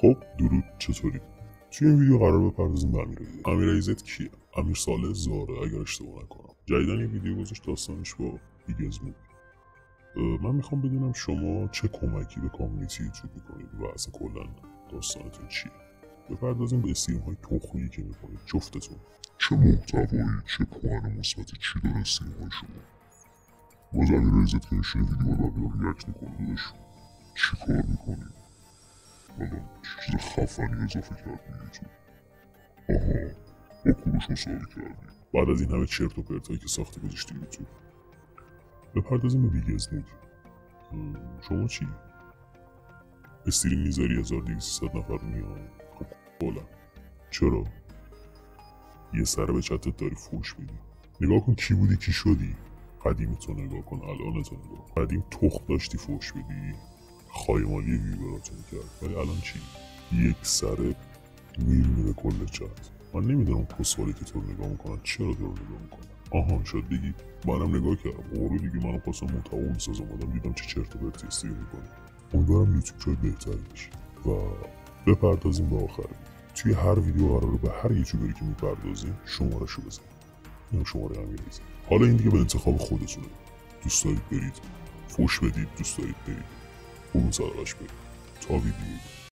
خب درود، چطوری؟ توی این ویدیو قرار بپردازیم به امیرعیزت کیه؟ امیر صالح زاره اگر اشتباه نکنم. جدیدن یه ویدیو گذاشت داستانش با بیگ اسموک. من میخوام بدونم شما چه کمکی به کامیونیتی یوتیوب میکنید و اصلا کلا داستانتون چیه؟ بپردازیم به استریم های تخمی که میکنید جفتتون. چه محتوایی، چه پوان مثبتی چی داره استریم های شما؟ باز امیرعیزت که میشینه ویدیو رو ریاکت میکنه داداش چی کار میکنی؟ حالا چیز خفنی اضافه کردی یوتیوب؟ آها، با کوروش مساوی کردی. بعد از این همه چرت و پرتایی که ساخته گذاشتی یوتیوب. بپردازیم به بیگ اسموک. شما چی؟ استریم میذاری 1200 نفر میان. خب بالا چرا؟ یه سر به چتت داری فوش میدی. نگاه کن کی بودی کی شدی. قدیمتو نگاه کن الانتو نگاه کن. قدیم تخم داشتی فوش بدی، خایمالی ویوراتو میکرد، ولی الان چی؟ یک سر میره کل چت. من نمیدونم کسوالی که تو رو نگاه میکنن چرا تو رو نگاه میکنن. آها شاید بگی منم نگاه کردم آره دیگه، منم خواستم محتوا بسازم، اومدم دیدم چه چرت و پرتی استریم میکنی. امیدوارم یوتیوب جای بهتری بشه. و بپردازیم به آخر. توی هر ویدیو قراره به هر یوتیوبری که میپردازیم شماره‌شو بزنیم. اینم شماره امیرعیزت. حالا این دیگه به انتخاب خودتونه. دوست دارید برید فوش بدید، دوست دارید برید قرون صدقش برید. تا ویدیو